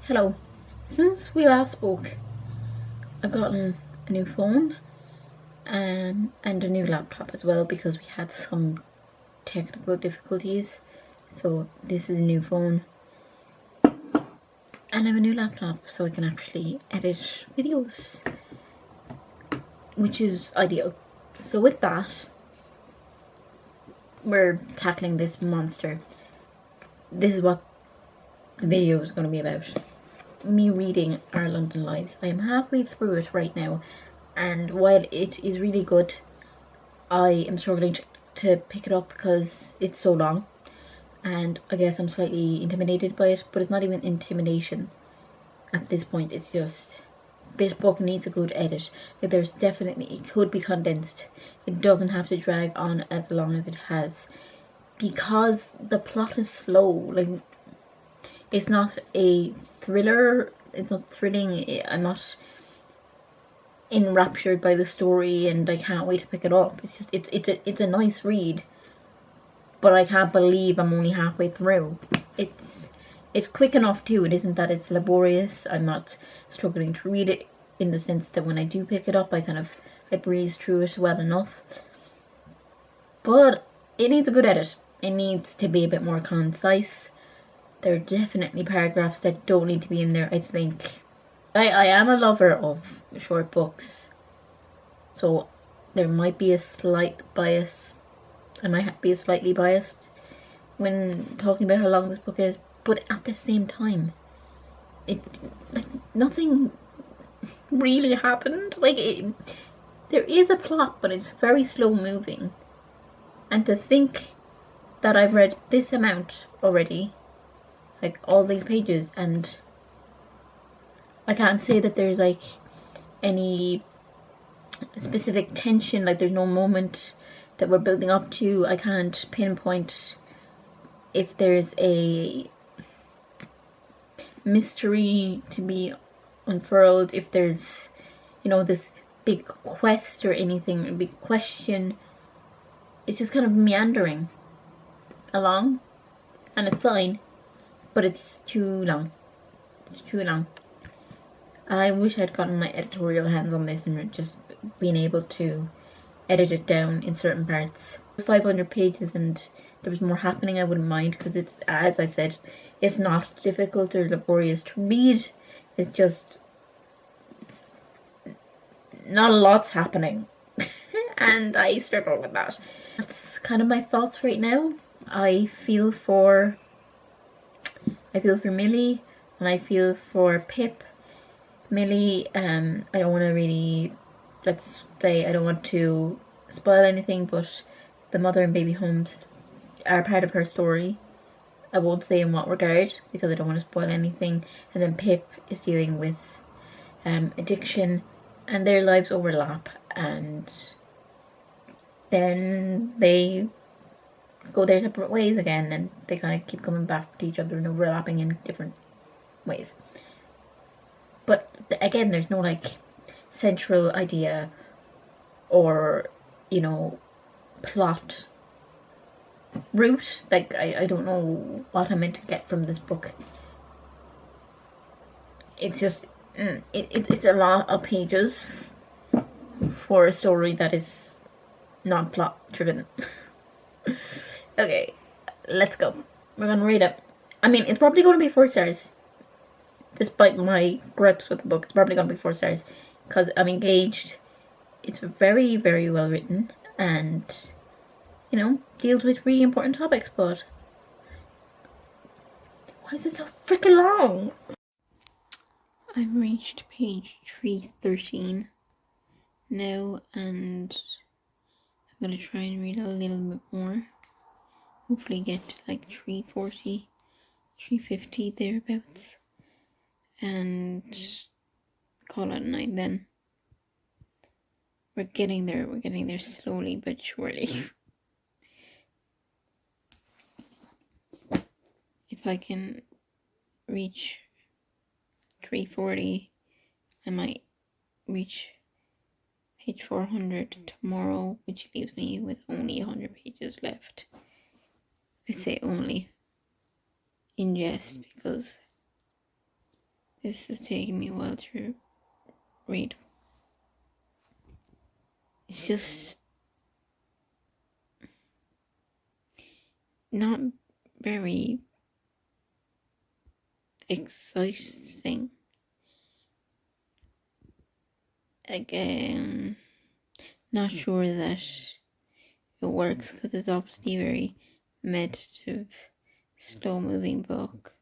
Hello. Since we last spoke, I've gotten a new phone and a new laptop as well because we had some technical difficulties. So this is a new phone and I have a new laptop so I can actually edit videos, which is ideal. So with that, we're tackling this monster. This is what the video is going to be about. Me reading Our London Lives. I am halfway through it right now, and while it is really good, I am struggling to pick it up because it's so long, and I guess I'm slightly intimidated by it, but it's not even intimidation at this point. It's just, this book needs a good edit. Like, there's definitely, it could be condensed. It doesn't have to drag on as long as it has, because the plot is slow. Like, it's not a thriller, it's not thrilling, I'm not enraptured by the story and I can't wait to pick it up. It's just, it's a nice read, but I can't believe I'm only halfway through. It's quick enough too. It isn't that it's laborious. I'm not struggling to read it, in the sense that when I do pick it up, I breeze through it well enough. But it needs a good edit. It needs to be a bit more concise. There are definitely paragraphs that don't need to be in there, I think. I am a lover of short books, so there might be a slight bias. I might be slightly biased when talking about how long this book is, but at the same time, nothing really happened. There is a plot, but it's very slow moving. And to think that I've read this amount already, like all these pages, and I can't say that there's like any specific tension, like there's no moment that we're building up to. I can't pinpoint if there's a mystery to be unfurled, if there's, this big quest or anything, a big question. It's just kind of meandering along, and it's fine, but it's too long. It's too long. I wish I'd gotten my editorial hands on this and just been able to edit it down in certain parts. 500 pages and there was more happening, I wouldn't mind, because it's, as I said, it's not difficult or laborious to read. It's just not a lot's happening. And I struggle with that. That's kind of my thoughts right now. I feel for Millie and I feel for Pip. Millie, I don't want to really, let's say, I don't want to spoil anything, but the mother and baby homes are part of her story. I won't say in what regard because I don't want to spoil anything. And then Pip is dealing with addiction, and their lives overlap, and then they go their separate ways again, and they kind of keep coming back to each other and overlapping in different ways. But again, there's no like central idea or, plot route. Like, I don't know what I'm meant to get from this book. It's just, it's a lot of pages for a story that is not plot driven. Okay, let's go. We're gonna read it. I mean, it's probably going to be 4 stars. Despite my gripes with the book, it's probably going to be 4 stars because I'm engaged. It's very, very well written and, deals with really important topics, but why is it so freaking long? I've reached page 313 now, and I'm going to try and read a little bit more. Hopefully get to like 340, 350 thereabouts, and call it a night then. We're getting there slowly but surely. If I can reach 340, I might reach page 400 tomorrow, which leaves me with only 100 pages left. I say only in jest because This is taking me a while to read. It's just not very exciting. Again, not sure that it works because it's obviously a very meditative, slow moving book,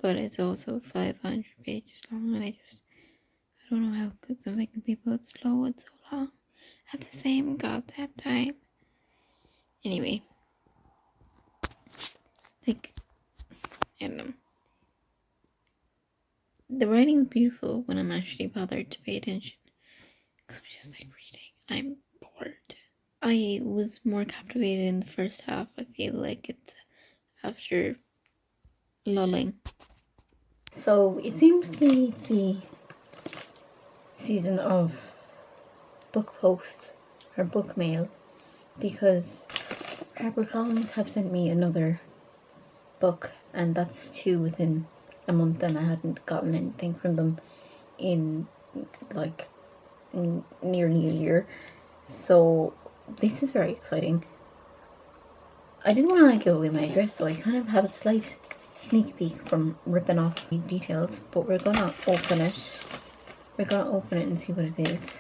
but it's also 500 pages long, and I don't know how good something can be both slow and so long at the same goddamn time. Anyway, like, I don't know. The writing is beautiful when I'm actually bothered to pay attention, because I'm just like reading. I'm bored. I was more captivated in the first half. I feel like it's after lulling. So it seems to be the season of book post or book mail, because HarperCollins have sent me another book, and that's 2 within a month, and I hadn't gotten anything from them in like nearly a year. So this is very exciting. I didn't want to give away my address, so I kind of had a slight sneak peek from ripping off the details, but we're gonna open it. We're gonna open it and see what it is.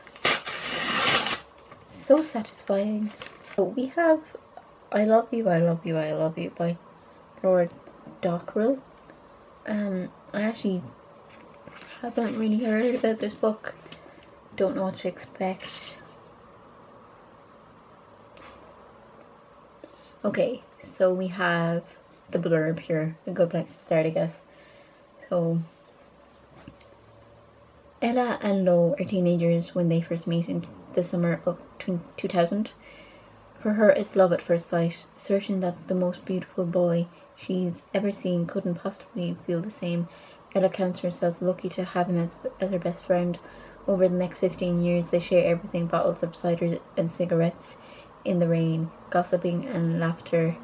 So satisfying. So we have I Love You, I Love You, I Love You by Laura Dockrell. I actually haven't really heard about this book. Don't know what to expect. Okay, so we have the blurb here. A good place to start, I guess. So, Ella and Lo are teenagers when they first meet in the summer of 2000. For her, it's love at first sight, certain that the most beautiful boy she's ever seen couldn't possibly feel the same. Ella counts herself lucky to have him as her best friend. Over the next 15 years, they share everything: bottles of cider and cigarettes in the rain, gossip and laughter,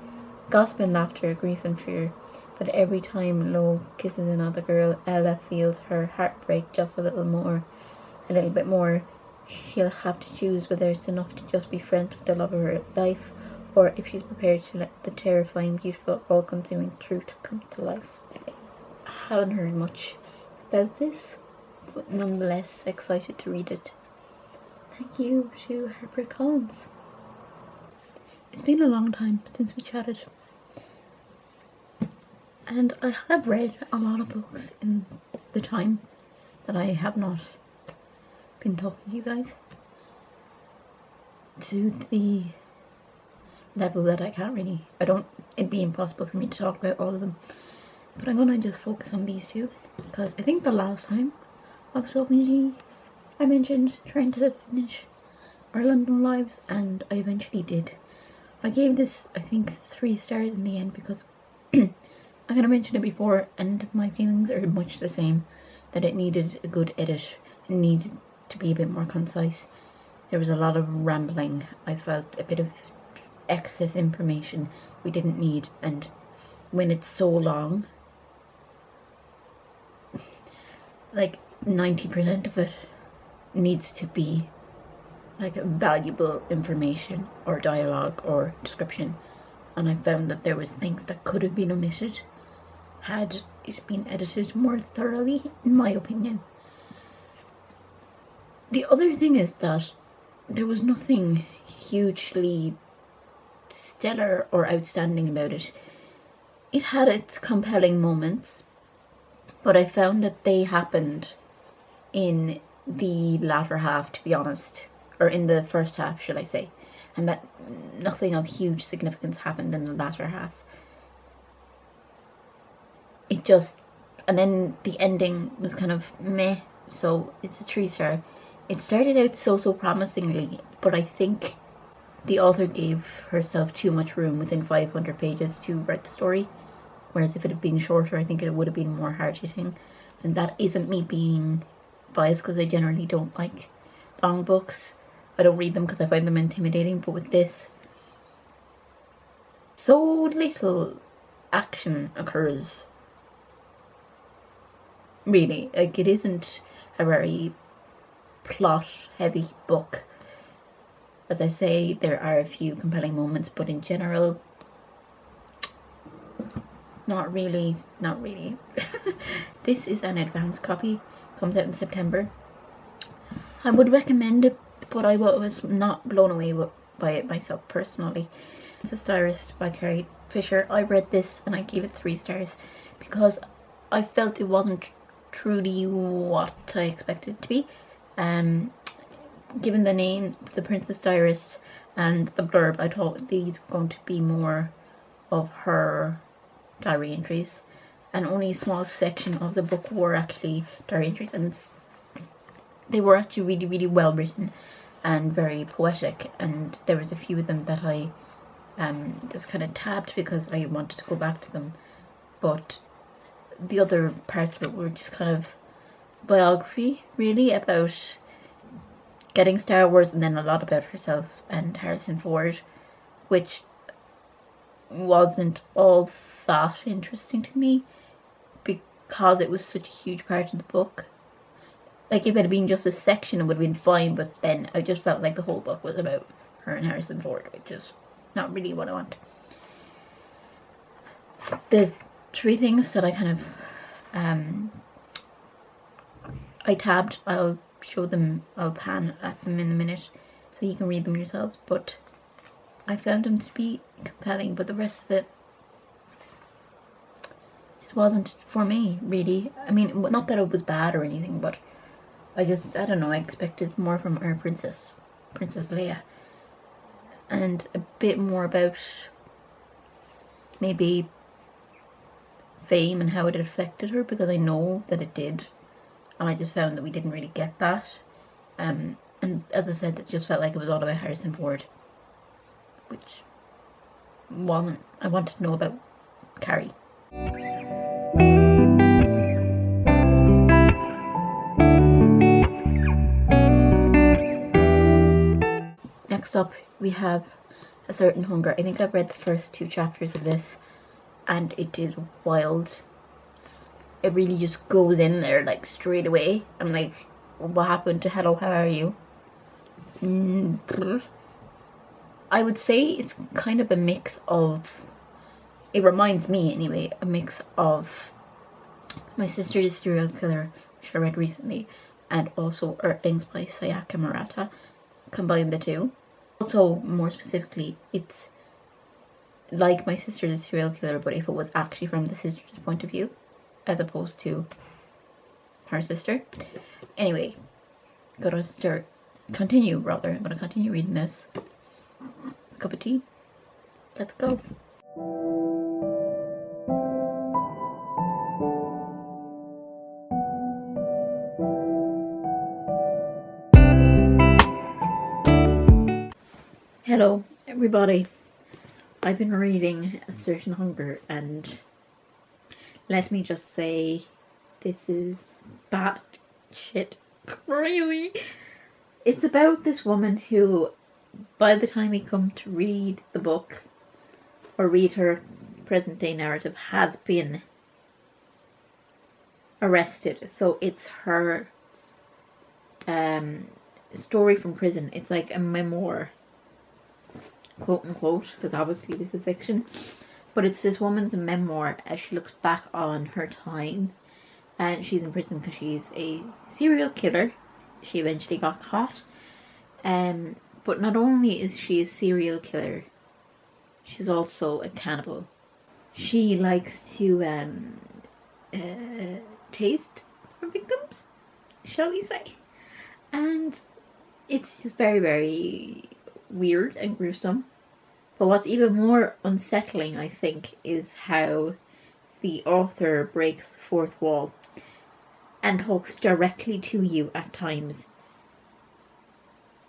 grief and fear. But every time Lo kisses another girl, Ella feels her heart break just a little bit more. She'll have to choose whether it's enough to just be friends with the love of her life, or if she's prepared to let the terrifying, beautiful, all-consuming truth come to life. I haven't heard much about this, but nonetheless excited to read it. Thank you to HarperCollins. It's been a long time since we chatted, and I have read a lot of books in the time that I have not been talking to you guys, to the level that it'd be impossible for me to talk about all of them, but I'm gonna just focus on these 2, because I think the last time I was talking to you, I mentioned trying to finish Our London Lives, and I eventually did. I gave this, I think, 3 stars in the end, because I kind of mentioned it before, and my feelings are much the same, that it needed a good edit, it needed to be a bit more concise. There was a lot of rambling. I felt a bit of excess information we didn't need, and when it's so long, like 90% of it needs to be like valuable information or dialogue or description, and I found that there was things that could have been omitted had it been edited more thoroughly, in my opinion. The other thing is that there was nothing hugely stellar or outstanding about it. It had its compelling moments, but I found that they happened in the latter half, to be honest, or in the first half, should I say, and that nothing of huge significance happened in the latter half. And then the ending was kind of meh, so it's a 3-star. It started out so promisingly, but I think the author gave herself too much room within 500 pages to write the story, whereas if it had been shorter, I think it would have been more hard-hitting. And that isn't me being biased, because I generally don't like long books. I don't read them because I find them intimidating, but with this, so little action occurs really. Like, it isn't a very plot heavy book. As I say, there are a few compelling moments, but in general, not really. This is an advanced copy, comes out in September. I would recommend it, but I was not blown away by it myself personally. It's a Stylist by Carrie Fisher. I read this and I gave it 3 stars because I felt it wasn't truly what I expected it to be. Given the name, The Princess Diarist, and the blurb, I thought these were going to be more of her diary entries, and only a small section of the book were actually diary entries, and they were actually really, really well written and very poetic, and there was a few of them that I just kind of tabbed because I wanted to go back to them, but the other parts of it were just kind of biography, really, about getting Star Wars, and then a lot about herself and Harrison Ford, which wasn't all that interesting to me because it was such a huge part of the book. Like, if it had been just a section, it would have been fine, but then I just felt like the whole book was about her and Harrison Ford, which is not really what I want. The 3 things that I kind of I tabbed, I'll show them, I'll pan at them in a minute so you can read them yourselves, but I found them to be compelling, but the rest of it just wasn't for me, really. I mean, not that it was bad or anything, but I don't know, I expected more from our Princess Leia, and a bit more about maybe fame and how it affected her, because I know that it did, and I just found that we didn't really get that. And as I said, it just felt like it was all about Harrison Ford, which wasn't. I wanted to know about Carrie. Next up, we have A Certain Hunger. I think I've read the first 2 chapters of this, and it did wild. It really just goes in there, like, straight away. I'm like, what happened to Hello, How Are You? I would say it's kind of a mix of, it reminds me anyway, a mix of My Sister is a Serial Killer, which I read recently, and also Earthlings by Sayaka Murata. Combine the 2. Also, more specifically, it's like My Sister is a Serial Killer, but if it was actually from the sister's point of view, as opposed to her sister. Anyway, I'm gonna continue reading this. Cup of tea. Let's go. Hello, everybody. I've been reading A Certain Hunger, and let me just say, this is bad shit crazy. It's about this woman who, by the time we come to read the book, or read her present day narrative, has been arrested. So it's her story from prison. It's like a memoir, quote unquote, because obviously this is fiction. But it's this woman's memoir as she looks back on her time. And she's in prison because she's a serial killer. She eventually got caught. But not only is she a serial killer, she's also a cannibal. She likes to taste her victims, shall we say. And it's just very, very weird and gruesome. But what's even more unsettling, I think, is how the author breaks the 4th wall and talks directly to you at times.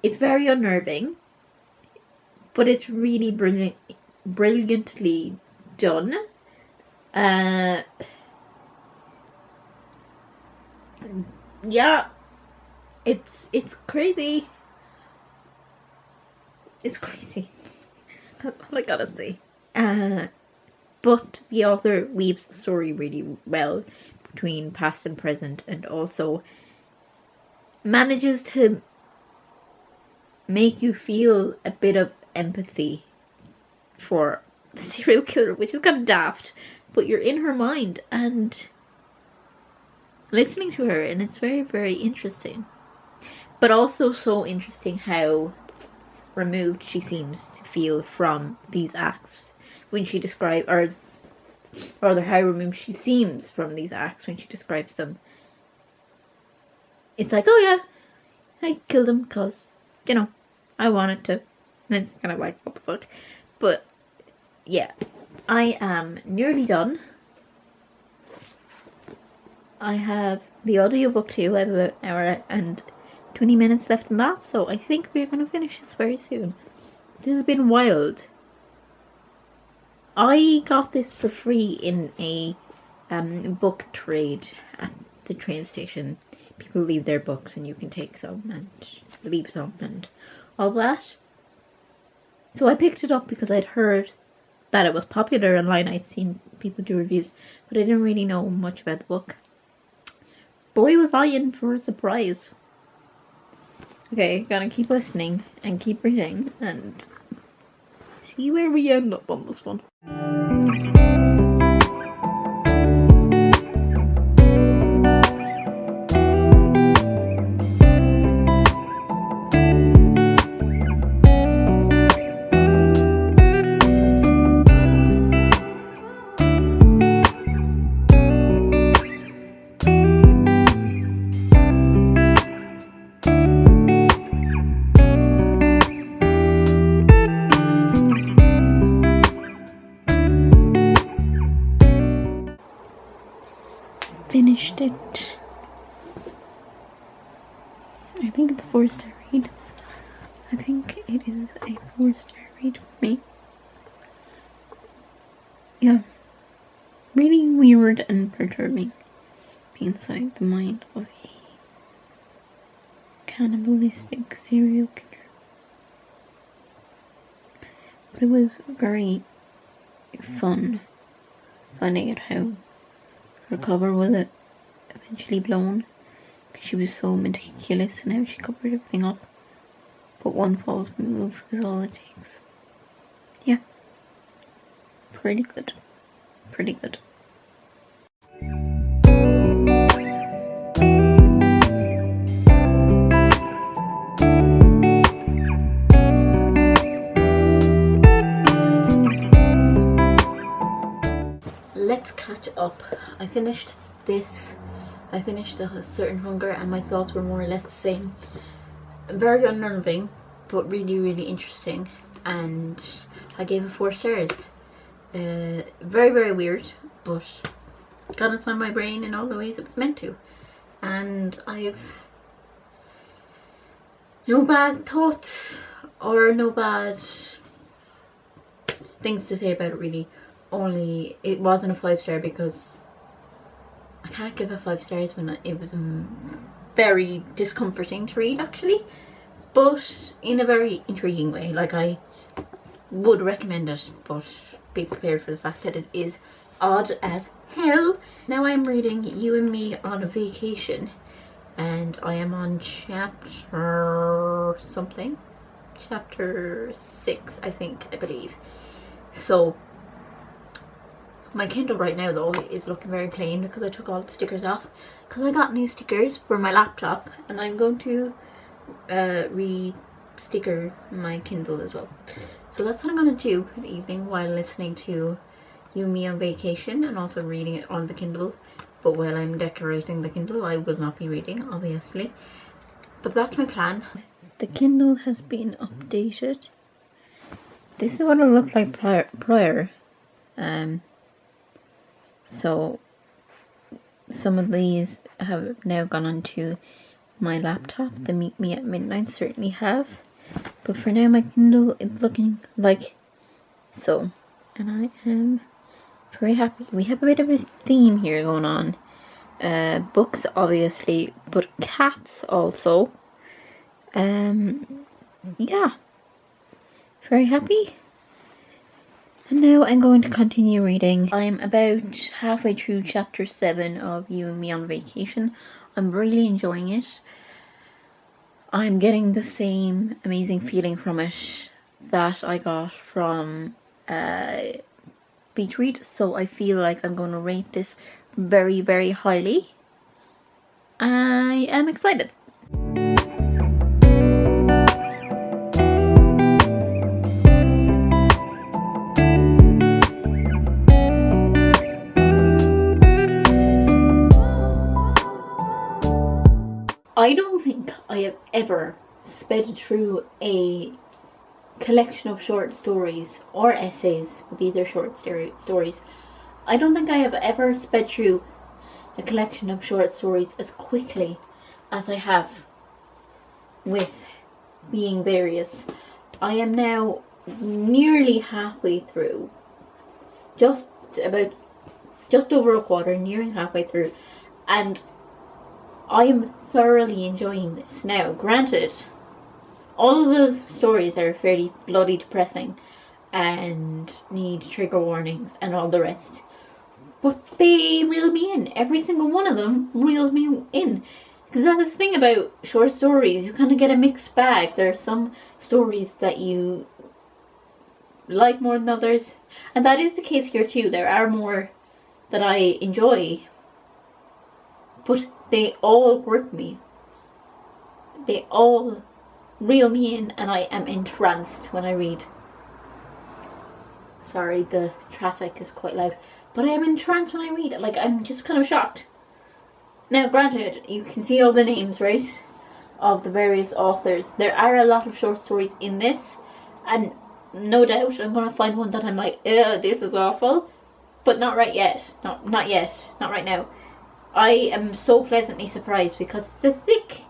It's very unnerving, but it's really brilliantly done. Yeah, it's crazy. It's crazy. All I gotta say. But the author weaves the story really well between past and present, and also manages to make you feel a bit of empathy for the serial killer, which is kind of daft, but you're in her mind and listening to her, and it's very, very interesting. But also so interesting how removed she seems to feel from these acts when she describes, or rather how removed she seems from these acts when she describes them. It's like, oh yeah, I killed him because, you know, I wanted to. And it's kind of like, what the fuck? But yeah, I am nearly done. I have the audiobook too. I have about an hour and 20 minutes left in that, so I think we're going to finish this very soon. This has been wild. I got this for free in a book trade at the train station. People leave their books and you can take some and leave some and all that. So I picked it up because I'd heard that it was popular online. I'd seen people do reviews, but I didn't really know much about the book. Boy, was I in for a surprise. Okay, gonna keep listening and keep reading and see where we end up on this one. Finished it. I think it's a 4-star read. I think it is a 4-star read for me. Yeah. Really weird and perturbing. Be inside the mind of a cannibalistic serial killer. But it was very fun finding out how her cover was eventually blown, because she was so meticulous and how she covered everything up. But one false move is all it takes. Yeah. Pretty good. Pretty good. Let's catch up. I finished this. I finished A Certain Hunger and my thoughts were more or less the same. Very unnerving, but really, really interesting. And I gave it 4 stars. Very, very weird, but got inside my brain in all the ways it was meant to. And I have no bad thoughts or no bad things to say about it, really. Only it wasn't a 5-star because I can't give it 5 stars when it was very discomforting to read, actually, but in a very intriguing way. Like, I would recommend it, but be prepared for the fact that it is odd as hell. Now I'm reading You and Me on a Vacation, and I am on chapter something, chapter 6, I think, I believe. So my Kindle right now though is looking very plain because I took all the stickers off, because I got new stickers for my laptop and I'm going to re-sticker my Kindle as well. So that's what I'm going to do for the evening while listening to You and Me on Vacation and also reading it on the Kindle. But while I'm decorating the Kindle, I will not be reading, obviously. But that's my plan. The Kindle has been updated. This is what it looked like prior. So some of these have now gone onto my laptop. The Meet Me at Midnight certainly has. But for now my Kindle is looking like so. And I am very happy. We have a bit of a theme here going on. Books obviously, but cats also. Yeah. Very happy. And now I'm going to continue reading. I'm about halfway through chapter 7 of You and Me on Vacation. I'm really enjoying it. I'm getting the same amazing feeling from it that I got from Beach Read, so I feel like I'm going to rate this very, very highly. I am excited. I don't think I have ever sped through a collection of short stories or essays, but these are short stories. I don't think I have ever sped through a collection of short stories as quickly as I have with Being Various. I am now nearly halfway through, just over a quarter, nearing halfway through, and I am thoroughly enjoying this. Now, granted, all of the stories are fairly bloody depressing and need trigger warnings and all the rest, but they reel me in. Every single one of them reels me in. Because that's the thing about short stories, you kind of get a mixed bag. There are some stories that you like more than others, and that is the case here too. There are more that I enjoy, but they all grip me. They all reel me in, and I am entranced when I read. Sorry, the traffic is quite loud. But I am entranced when I read. Like, I'm just kind of shocked. Now, granted, you can see all the names, right, of the various authors. There are a lot of short stories in this, and no doubt I'm going to find one that I'm like, this is awful. But not right yet. Not yet. Not right now. I am so pleasantly surprised because it's a thick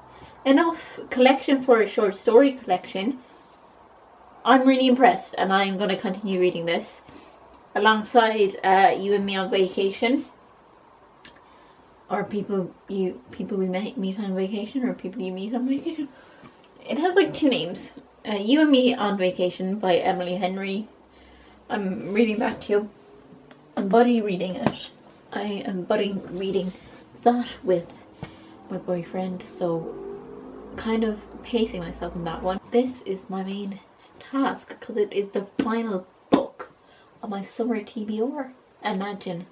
enough collection for a short story collection. I'm really impressed, and I'm going to continue reading this alongside You and Me on Vacation, or people we meet on vacation, or People You Meet on Vacation. It has like two names. You and Me on Vacation by Emily Henry. I'm reading that too. I'm buddy reading it. I am buddy reading that with my boyfriend, so kind of pacing myself in that one. This is my main task because it is the final book of my summer TBR, Imagine,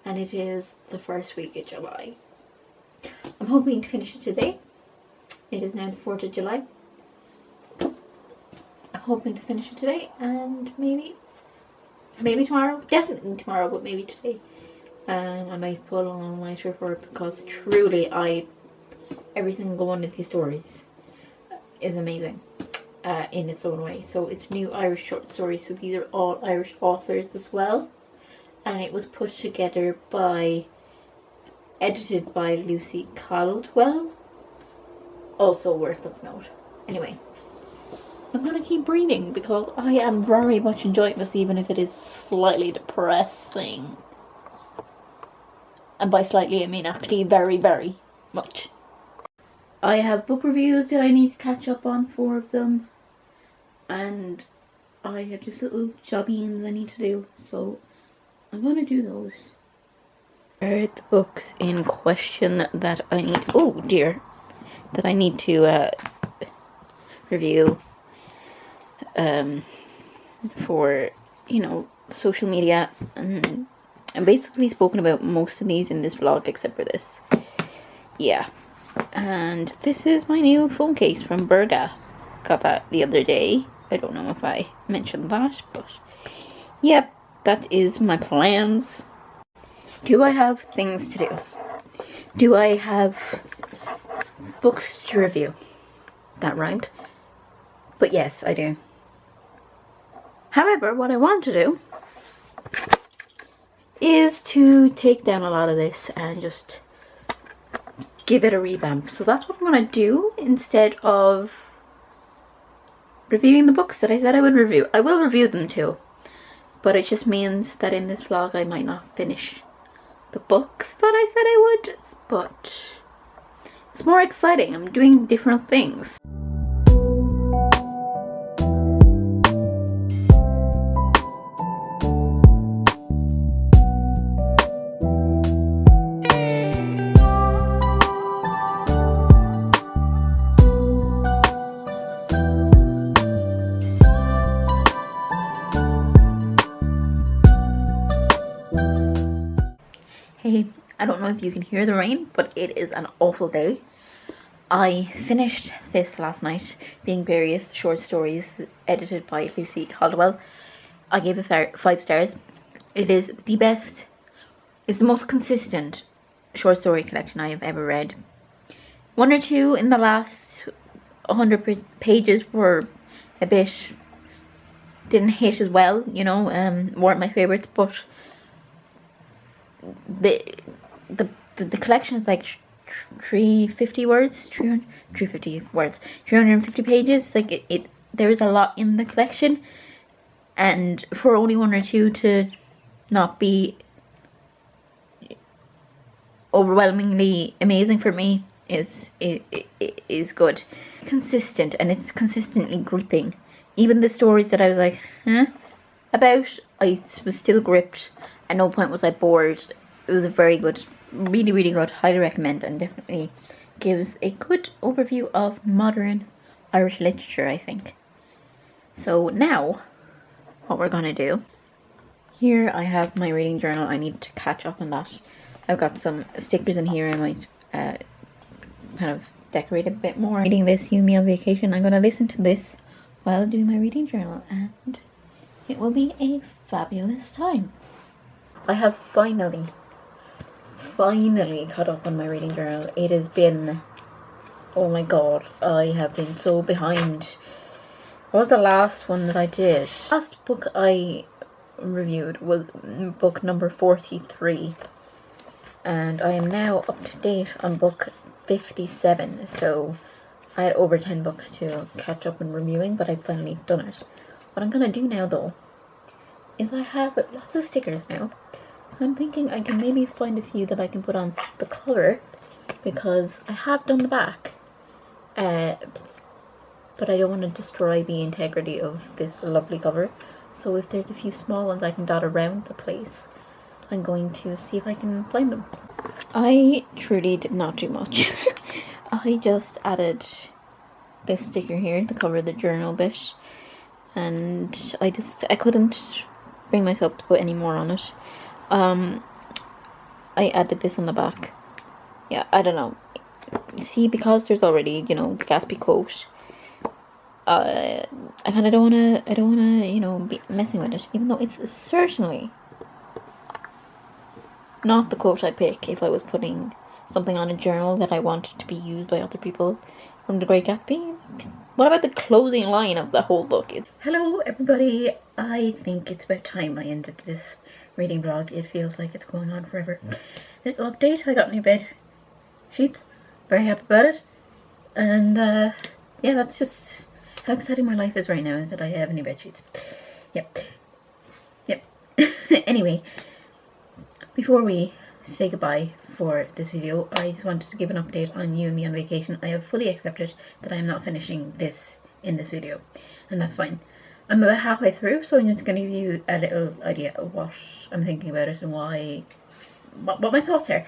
and it is the first week of July. I'm hoping to finish it today. It is now the 4th of July. I'm hoping to finish it today, and maybe tomorrow. Definitely tomorrow, but maybe today. I might pull on all nighter for it because truly every single one of these stories is amazing in its own way. So it's new Irish short stories, so these are all Irish authors as well, and it was put together edited by Lucy Caldwell, also worth of note. Anyway, I'm gonna keep reading because I am very much enjoying this, even if it is slightly depressing. And by slightly, I mean actually very, very much. I have book reviews that I need to catch up on, 4 of them. And I have just little jobbings I need to do, so I'm going to do those. Are the books in question that I need... Oh dear. That I need to review for, social media. And I've basically spoken about most of these in this vlog except for this. Yeah. And this is my new phone case from Berga. Got that the other day. I don't know if I mentioned that, but yep, that is my plans. Do I have things to do? Do I have books to review? That rhymed. But yes, I do. However, what I want to do is to take down a lot of this and just give it a revamp. So that's what I'm going to do instead of reviewing the books that I said I would review. I will review them too, but it just means that in this vlog I might not finish the books that I said I would, but it's more exciting. I'm doing different things. Hey, I don't know if you can hear the rain, but it is an awful day. I finished this last night, Being Various Short Stories, edited by Lucy Caldwell. I gave it 5 stars. It is the best, it's the most consistent short story collection I have ever read. 1 or 2 in the last 100 pages were a bit, didn't hit as well, you know, weren't my favourites, but the collection is like 350 words, 350 words, 350 pages. Like it there is a lot in the collection, and for only 1 or 2 to not be overwhelmingly amazing for me is good. Consistent, and it's consistently gripping. Even the stories that I was like, about, I was still gripped. At no point was I bored. It was a very good, really, really good. Highly recommend, and definitely gives a good overview of modern Irish literature, I think. So now, what we're gonna do, here I have my reading journal. I need to catch up on that. I've got some stickers in here. I might kind of decorate a bit more. Reading this, You, Me on Vacation. I'm gonna listen to this while doing my reading journal, and it will be a fabulous time. I have finally caught up on my reading journal. It has been, oh my god, I have been so behind. What was the last one that I did? Last book I reviewed was book number 43, and I am now up to date on book 57, so I had over 10 books to catch up on reviewing, but I've finally done it. What I'm gonna do now though is I have lots of stickers now. I'm thinking I can maybe find a few that I can put on the cover, because I have done the back, but I don't want to destroy the integrity of this lovely cover. So if there's a few small ones I can dot around the place, I'm going to see if I can find them. I truly did not do much. I just added this sticker here to cover the journal bit, and I couldn't bring myself to put any more on it. I added this on the back. Yeah, I don't know. See, because there's already, you know, the Gatsby quote, I kind of don't wanna, you know, be messing with it, even though it's certainly not the quote I'd pick if I was putting something on a journal that I wanted to be used by other people from The Great Gatsby. What about the closing line of the whole book? Hello everybody, I think it's about time I ended this reading vlog. It feels like it's going on forever. Little update, I got new bed sheets, very happy about it, and yeah, that's just how exciting my life is right now, is that I have new bed sheets. Yep. Anyway, before we say goodbye for this video, I just wanted to give an update on You and Me on Vacation. I have fully accepted that I am not finishing this in this video, and that's fine. I'm about halfway through, so I'm just going to give you a little idea of what I'm thinking about it and what my thoughts are.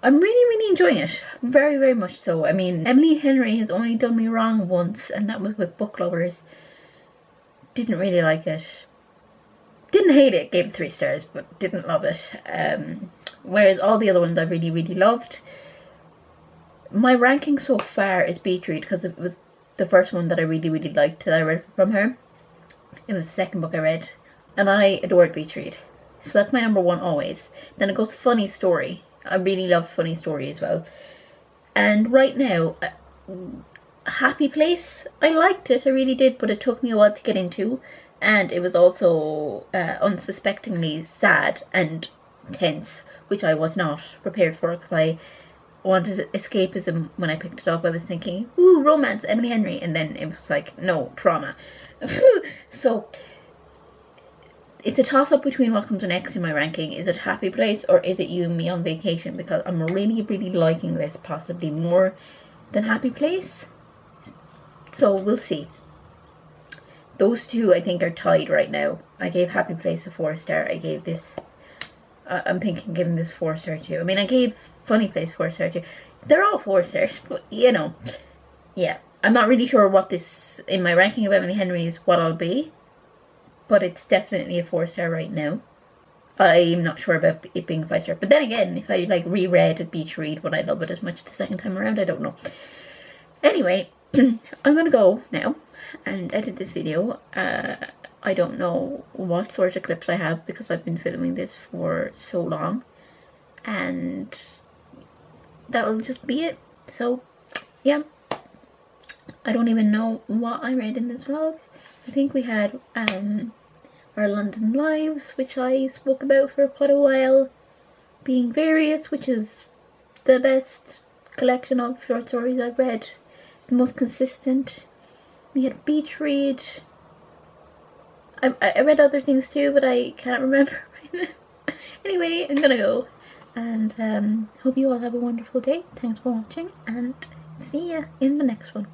I'm really enjoying it, very, very much so. I mean, Emily Henry has only done me wrong once, and that was with Book Lovers. Didn't really like it. Didn't hate it, gave it 3 stars, but didn't love it. Whereas all the other ones I really loved. My ranking so far is Beach Read, because it was the first one that I really liked that I read from her. It was the second book I read, and I adored Beach Read. So that's my number 1 always. Then it goes Funny Story. I really love Funny Story as well. And right now, Happy Place, I liked it, I really did, but it took me a while to get into. And it was also unsuspectingly sad and tense, which I was not prepared for, because I wanted escapism when I picked it up. I was thinking, ooh, romance, Emily Henry, and then it was like, no, trauma. So it's a toss-up between what comes next in my ranking. Is it Happy Place or is it You and Me on Vacation? Because I'm really liking this, possibly more than Happy Place. So we'll see. Those two I think are tied right now. I gave Happy Place a 4 star. I gave this, I'm thinking giving this 4 star too. I mean, I gave Funny Place 4 star too. They're all 4 stars, but you know, yeah. I'm not really sure what this, in my ranking of Emily Henry, is what I'll be, but it's definitely a 4 star right now. I'm not sure about it being a 5-star. But then again, if I like reread a beach read, would I love it as much the second time around? I don't know. Anyway, I'm gonna go now and edit this video. I don't know what sort of clips I have because I've been filming this for so long, and that'll just be it. So yeah, I don't even know what I read in this vlog. I think we had our London lives, which I spoke about for quite a while, being various, which is the best collection of short stories I've read, the most consistent. We had a beach read. I read other things too, but I can't remember right now. Anyway, I'm gonna go, and hope you all have a wonderful day. Thanks for watching, and see ya in the next one.